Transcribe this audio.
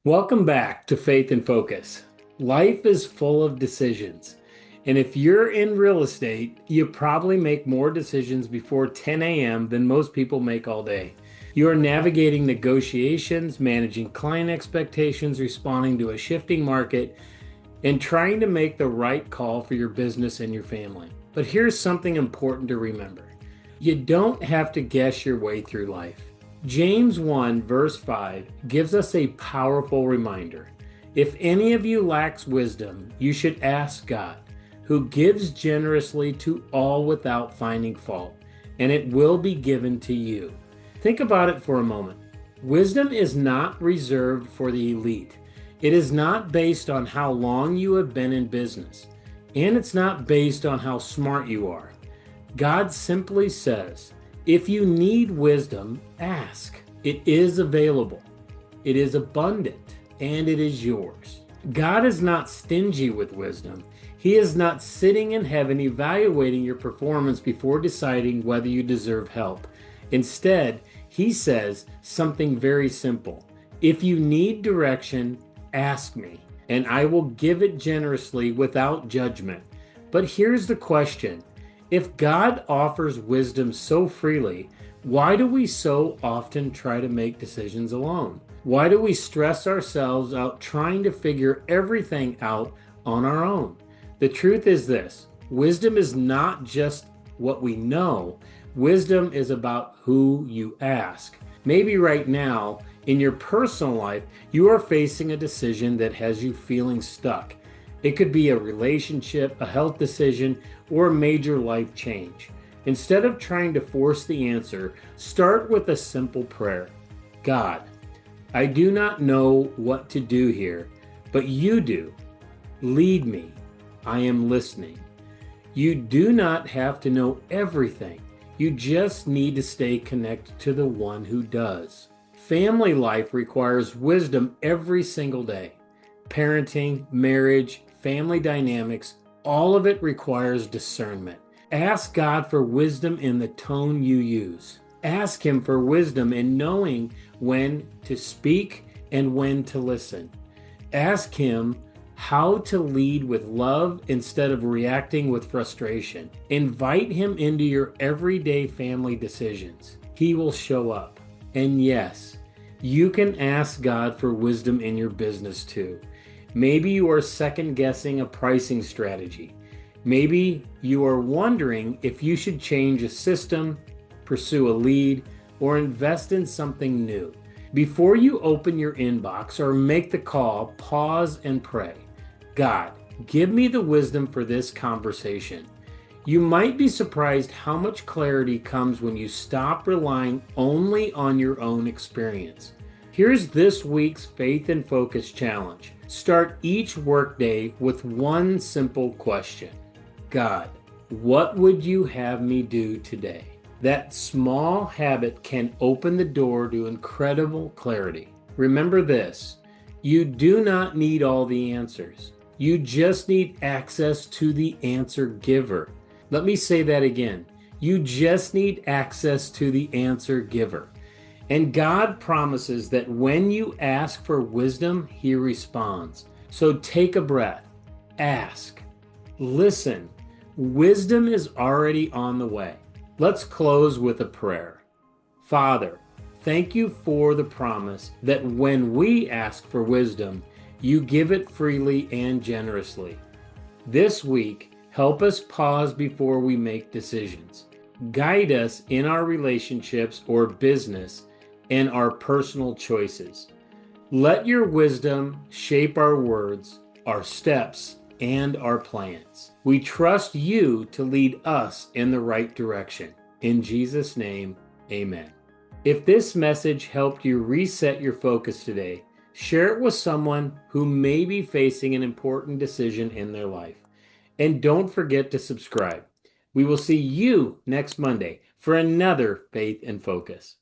Welcome back to Faith and Focus. Life is full of decisions. And if you're in real estate, you probably make more decisions before 10 a.m. than most people make all day. You are navigating negotiations, managing client expectations, responding to a shifting market, and trying to make the right call for your business and your family. But here's something important to remember. You don't have to guess your way through life. James 1 verse 5 gives us a powerful reminder. If any of you lacks wisdom, you should ask God, who gives generously to all without finding fault, and it will be given to you. Think about it for a moment. Wisdom is not reserved for the elite. It is not based on how long you have been in business, and it's not based on how smart you are. God simply says, if you need wisdom, ask. It is available, it is abundant, and it is yours. God is not stingy with wisdom. He is not sitting in heaven evaluating your performance before deciding whether you deserve help. Instead, He says something very simple. If you need direction, ask me, and I will give it generously without judgment. But here's the question. If God offers wisdom so freely, why do we so often try to make decisions alone? Why do we stress ourselves out trying to figure everything out on our own? The truth is this: wisdom is not just what we know, wisdom is about who you ask. Maybe right now, in your personal life, you are facing a decision that has you feeling stuck. It could be a relationship, a health decision, or a major life change. Instead of trying to force the answer, start with a simple prayer. God, I do not know what to do here, but you do. Lead me. I am listening. You do not have to know everything. You just need to stay connected to the one who does. Family life requires wisdom every single day. Parenting, marriage, family dynamics, all of it requires discernment. Ask God for wisdom in the tone you use. Ask Him for wisdom in knowing when to speak and when to listen. Ask Him how to lead with love instead of reacting with frustration. Invite Him into your everyday family decisions. He will show up. And yes, you can ask God for wisdom in your business too. Maybe you are second guessing a pricing strategy. Maybe you are wondering if you should change a system, pursue a lead, or invest in something new. Before you open your inbox or make the call, pause and pray. God, give me the wisdom for this conversation. You might be surprised how much clarity comes when you stop relying only on your own experience. Here's this week's Faith and Focus challenge. Start each workday with one simple question. God, what would you have me do today? That small habit can open the door to incredible clarity. Remember this, you do not need all the answers. You just need access to the answer giver. Let me say that again. You just need access to the answer giver. And God promises that when you ask for wisdom, He responds. So take a breath, ask, listen. Wisdom is already on the way. Let's close with a prayer. Father, thank you for the promise that when we ask for wisdom, you give it freely and generously. This week, help us pause before we make decisions. Guide us in our relationships or business and our personal choices. Let your wisdom shape our words, our steps, and our plans. We trust you to lead us in the right direction. In Jesus' name, amen. If this message helped you reset your focus today, share it with someone who may be facing an important decision in their life. And don't forget to subscribe. We will see you next Monday for another Faith and Focus.